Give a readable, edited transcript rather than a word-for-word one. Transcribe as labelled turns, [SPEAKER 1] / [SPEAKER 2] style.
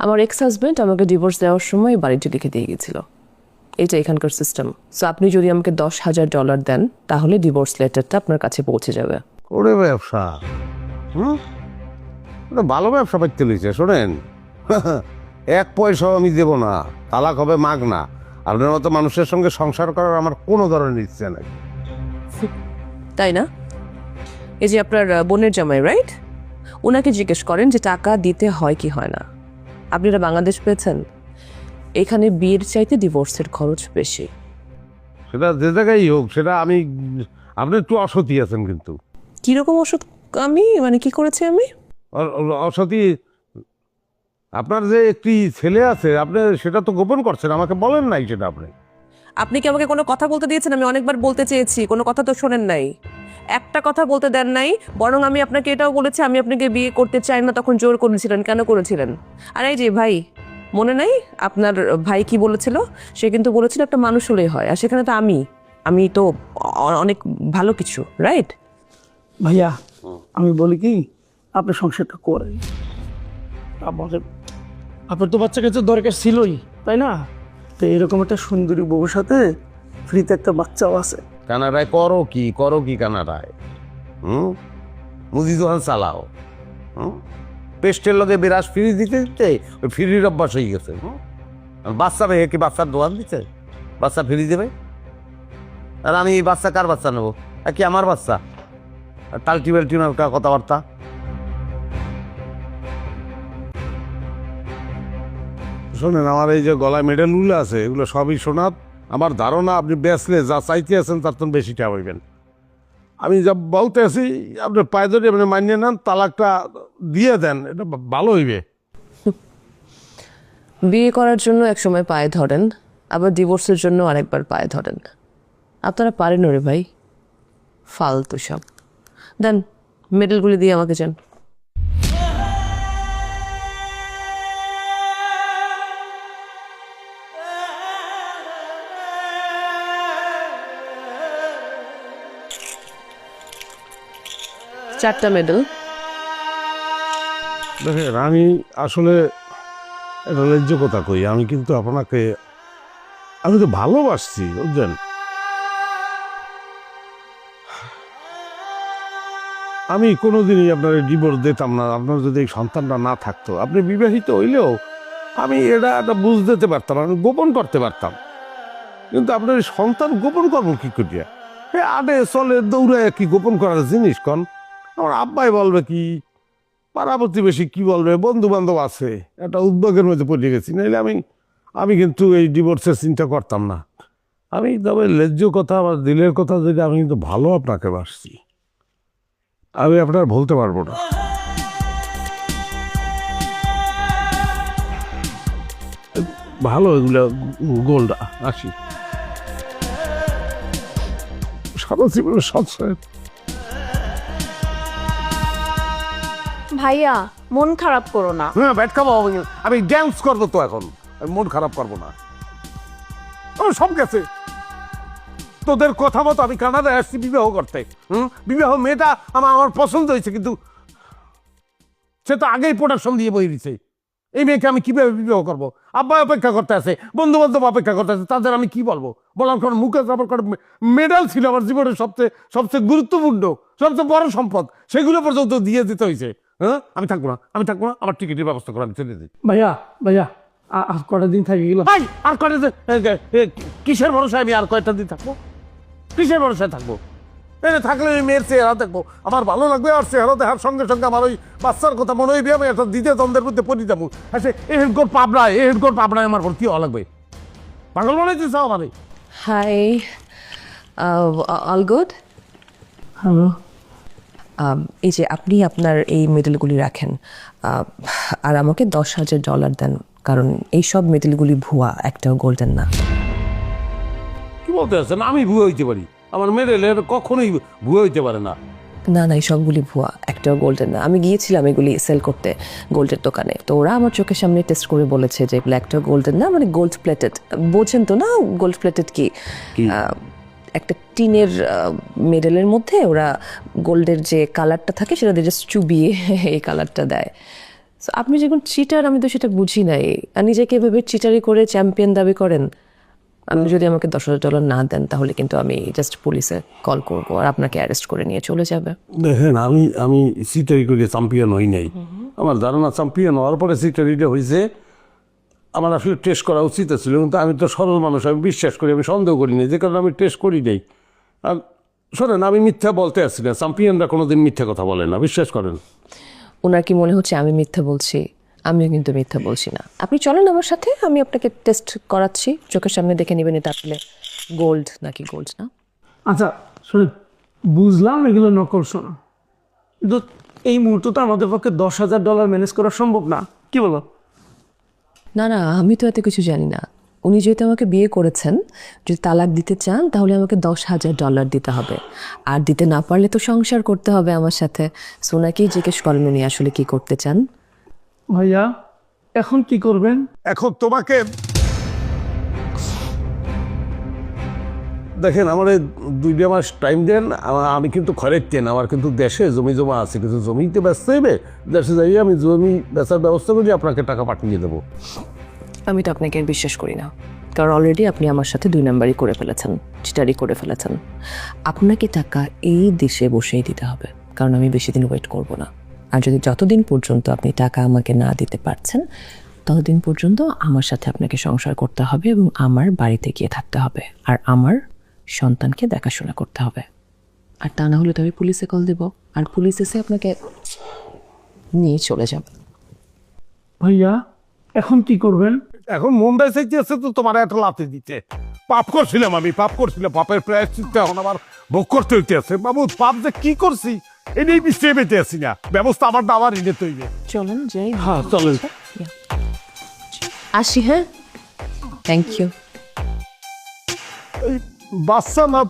[SPEAKER 1] আমার ex husband আমাকে divorce দেওয়ার সময় বাড়িটি লিখে দিয়ে গেছিল। এটা এখানকার সিস্টেম। সো আপনি যদি আমাকে $10,000 দেন তাহলে ডিভোর্স লেটারটা আপনার কাছে পৌঁছে যাবে।
[SPEAKER 2] ওরে ব্যবসা, ওটা ভালো ব্যবসা পাইতে লইছে। শোনেন, এক পয়সাও আমি দেব না, তালাক হবে মাগ না। আপনার মতো মানুষের সঙ্গে সংসার করার আমার কোনো ধরনের ইচ্ছে নাই।
[SPEAKER 1] তাই না? এই যে আপনার বোনের জামাই, রাইট? ওনাকে জিজ্ঞেস করেন যে টাকা দিতে হয় কি হয় না। আপনারা বাংলাদেশ পেয়েছেন, এখানে বিয়ের চাইতে ডিভোর্সের খরচ বেশি।
[SPEAKER 2] সেটা যে জায়গায় হোক, সেটা আপনি একটু অসতী আছেন। কিন্তু
[SPEAKER 1] কিরকম ওষুধ? আমি মানে কি করেছি আমি?
[SPEAKER 2] অসতী, আপনার যে একটি ছেলে আছে আপনি সেটা তো গোপন করছেন, আমাকে বলেন নাই সেটা।
[SPEAKER 1] আপনি কি আমাকে কোনো কথা বলতে দিয়েছেন? আমি অনেকবার বলতে চেয়েছি, কোনো কথা তো শোনেন নাই। একটা কথা বলতে দেন নাই, বরং আমি আপনাকে এটাও বলেছি আমি আপনাকে বিয়ে করতে চাই না, তখন জোর করেছিলেন। কেন করেছিলেন? আর এই যে ভাই, মনে নাই আপনার ভাই কি বলেছিল? সে কিন্তু বলেছিল একটা মানুষ হলেই হয়, আর সেখানে তো আমি তো অনেক ভালো কিছু, রাইট?
[SPEAKER 3] ভাইয়া আমি বলি কি, আপনি সংসারটা করেন। আপনার তো বাচ্চা কাছে দরকার ছিলই, তাই না? তো এরকম একটা সুন্দরী বউর সাথে ফ্রিতে একটা বাচ্চাও আছে।
[SPEAKER 2] কানাডায় করো কি কানাডায়? মুদি দোকান চালাও। পেস্টের লগে বিরাজ ফ্রি দিতে দিতে ওই ফ্রির অভ্যাস হয়ে গেছে। বাচ্চা পেয়ে কি বাচ্চার দোকান দিতে বাচ্চা ফ্রি দেবে? আর আমি এই বাচ্চা কার বাচ্চা নেবো? কি আমার বাচ্চা? টাল্টিবেল্টি কথাবার্তা। শোনেন, আমার এই যে গলায় মেডেলগুলো আছে এগুলো সবই সোনার। আমার ধারণা আপনি বেচলে যা চাইতে আছেন তার তো বেশি টাকা হইবেন। আমি যা বলতে আছি আপনার পায়ে ধরে আপনি মানিয়ে নেন, তালাকটা দিয়ে দেন, এটা ভালো হইবে।
[SPEAKER 1] বিয়ে করার জন্য এক সময় পায়ে ধরেন, আবার ডিভোর্সের জন্য আরেকবার পায়ে ধরেন। আপনারা পারেন রে ভাই, ফালতু সব। দেন মেডেলগুলি দিয়ে আমাকে যান। চারটা মেডেল।
[SPEAKER 2] দেখেন, আমি আসলে এটা ন্যায্য কথা কই, আমি কিন্তু আমি তো ভালোবাসছি, বুঝলেন? আমি কোনোদিনই আপনার ডিভোর্স দিতাম না। আপনার যদি এই সন্তানটা না থাকতো, আপনি বিবাহিত হইলেও আমি এটা বুঝ দিতে পারতাম, আমি গোপন করতে পারতাম। কিন্তু আপনার এই সন্তান গোপন করবো কি করিয়া? আডে চলে দৌড়ে কি গোপন করার জিনিস? কন আমার আব্বাই বলবে কি, পাড়া প্রতিবেশী কি বলবে, বন্ধু বান্ধব আছে, একটা উদ্যোগের মধ্যে পড়ে গেছি। নাহলে আমি কিন্তু এই ডিভোর্সের চিন্তা করতাম না। আমি তবে ন্যায্য কথা, আমার দিলের কথা, যেটা আমি কিন্তু ভালো আপনাকে বাসছি, আমি আপনার বলতে পারবো না। ভালো এগুলো গোল্ড আসি সারা জীবনের সৎসায়।
[SPEAKER 4] ভাইয়া মন খারাপ করো না।
[SPEAKER 2] হ্যাঁ, ব্যাট খাবো, আমি ড্যান্স করবো তো এখন, আমি মন খারাপ করবো না। সব গেছে তোদের কথা মতো, আমি কানাডায় আসছি বিবাহ করতে। বিবাহ মেয়েটা আমার পছন্দ হয়েছে, কিন্তু সে তো আগেই প্রোডাকশন দিয়ে বই দিছে। এই মেয়েকে আমি কিভাবে বিবাহ করবো? আব্বা অপেক্ষা করতে আছে, বন্ধু বান্ধব অপেক্ষা করতে আছে, তাদের আমি কি বলবো? বলার কারণ মুখে আমার মেডেল ছিল আমার জীবনের সবচেয়ে গুরুত্বপূর্ণ, সবচেয়ে বড় সম্পদ, সেগুলো পর্যন্ত দিয়ে দিতে হয়েছে। হ্যাঁ, আমি থাকবো না, আমার টিকিটের ব্যবস্থা করে আমি চলে যাই।
[SPEAKER 3] ভাইয়া আর কটা দিন থাকি গেল।
[SPEAKER 2] ভাই আর কয়টা দিন? কিসের ভরসায় আমি আর কয়টা দিন থাকবো? কিসের ভরসায় থাকবো? থাকলে ওই মেয়ের চেহারা দেখবো, আমার ভালো লাগবে। আর চেহারা দেখার সঙ্গে সঙ্গে আমার ওই বাচ্চার কথা মনে হইবে, আমি একটা দ্বিতীয় দ্বন্দ্বের মধ্যে পড়ে যাবো। আচ্ছা, এই হেডগোর পাবনায় আমার ভর্তি হওয়া লাগবে। পাগল বানাইতে চাও আমার?
[SPEAKER 1] High, all good.
[SPEAKER 3] হ্যালো,
[SPEAKER 1] এই যে আপনি আপনার এই মেডেলগুলি রাখেন, আর আমাকে $10,000 দেন, কারণ এই সব মেডেলগুলি ভুয়া, একটাও গোল্ডেন না।
[SPEAKER 2] কি বলতে আছেন? আমি ভুয়া হইতে পারি? আমার মেডেলের কখনোই ভুয়া হইতে পারে না।
[SPEAKER 1] না এই সবগুলি ভুয়া, একটাও গোল্ডেন না। আমি গিয়েছিলাম এগুলি সেল করতে গোল্ডের দোকানে, তো ওরা আমার চোখের সামনে টেস্ট করে বলেছে যে এগুলো একটাও গোল্ডেন না, মানে গোল্ড প্লেটেড। বোঝেন তো না গোল্ড প্লেটেড কি? একটা টিনের মেডেলের মধ্যে ওরা গোল্ডের যে কালারটা থাকে সেটা দিয়ে জাস্ট চুবিয়ে এই কালারটা দেয়। So, আপনি যখন চিটার আমি তো সেটা বুঝি নাই আর নিজেকে এভাবে চিটারি করে চ্যাম্পিয়ন দাবি করেন। আপনি যদি আমাকে $10,000 না দেন তাহলে কিন্তু আমি জাস্ট পুলিশে কল করব আর আপনাকে অ্যারেস্ট করে নিয়ে চলে যাবে।
[SPEAKER 2] দেখেন আমি সিটারি করে চ্যাম্পিয়ন হই নাই। আমার ধারণা চ্যাম্পিয়ন হওয়ার পরে সিটারিটা হয়েছে। আমার আসলে টেস্ট করা উচিত ছিল, কিন্তু আমি তো সরল মানুষ, আমি বিশ্বাস করি, আমি সন্দেহ করি না, যে কারণে আমি টেস্ট করি নাই। আর শোনেন, আমি মিথ্যা বলতে আসছি না, চ্যাম্পিয়নরা কোনোদিন মিথ্যা কথা বলে না, বিশ্বাস করেন।
[SPEAKER 1] ওনার কি মনে হচ্ছে আমি মিথ্যা বলছি? আমিও কিন্তু মিথ্যা বলছি না। আপনি চলেন আমার সাথে, আমি আপনাকে টেস্ট করাচ্ছি, চোখের সামনে দেখে নেবেন এটা আসলে গোল্ড নাকি গোল্ড না।
[SPEAKER 3] আচ্ছা শুনে, বুঝলাম এগুলো নকল সোনা, কিন্তু এই মুহূর্তে তো আমাদের পক্ষে $10,000 ম্যানেজ করা সম্ভব না, কি বলো?
[SPEAKER 1] না না, আমি তো এত কিছু জানি না। উনি যেহেতু আমাকে বিয়ে করেছেন, যদি তালাক দিতে চান তাহলে আমাকে $10,000 দিতে হবে, আর দিতে না পারলে তো সংসার করতে হবে আমার সাথে। সোনাকেই জিজ্ঞেস করেন উনি আসলে কি করতে চান।
[SPEAKER 3] ভাইয়া এখন কি করবেন?
[SPEAKER 2] এখন তোমাকে দেখেন, আমার 2 মাস টাইম দেন, আমি কিন্তু খরের তেন, আমার কিন্তু দেশে জমি জমা আছে, কিন্তু জমিতে ব্যস্ত হইবে, দেশে যাই আমি জমি বেচার ব্যবস্থা করি, আপনাকে টাকা পাঠিয়ে দেবো।
[SPEAKER 1] আমি তো আপনাকে আর বিশ্বাস করি না, কারণ অলরেডি আপনি আমার সাথে 2 নাম্বারই করে ফেলেছেন, চিটারি করে ফেলেছেন। আপনাকে টাকা এই দেশে বসেই দিতে হবে, কারণ আমি বেশি দিন ওয়েট করব না। আর যদি যতদিন পর্যন্ত আপনি টাকা আমাকে না দিতে পারছেন ততদিন পর্যন্ত আমার সাথে আপনাকে সংসার করতে হবে এবং আমার বাড়িতে গিয়ে থাকতে হবে, আর আমার সন্তানকে দেখাশোনা করতে হবে। আর তা না হলে তো আমি পুলিশে কল দেব, আর পুলিশ এসে আপনাকে নিয়ে চলে যাবে।
[SPEAKER 3] ভাইয়া এখন কি করবেন?
[SPEAKER 2] এখন মনটাই চাইতেছে তো তোমার একটা লাথি দিতে। পাপ করছিলাম, আমি পাপ করছিলাম, পাপের প্রায়শ্চিত্ত এখন আমার ভোগ করতে হইতেছে। বাবু, পাপ যে কি করছি এটাই নিশ্চয় পেতে আসি না, ব্যবস্থা আমার আমার এনে তৈরি।
[SPEAKER 1] চলুন যাই।
[SPEAKER 2] হ্যাঁ চলেন।
[SPEAKER 1] আসি। হ্যাঁ, থ্যাংক ইউ।
[SPEAKER 2] বাচ্চা না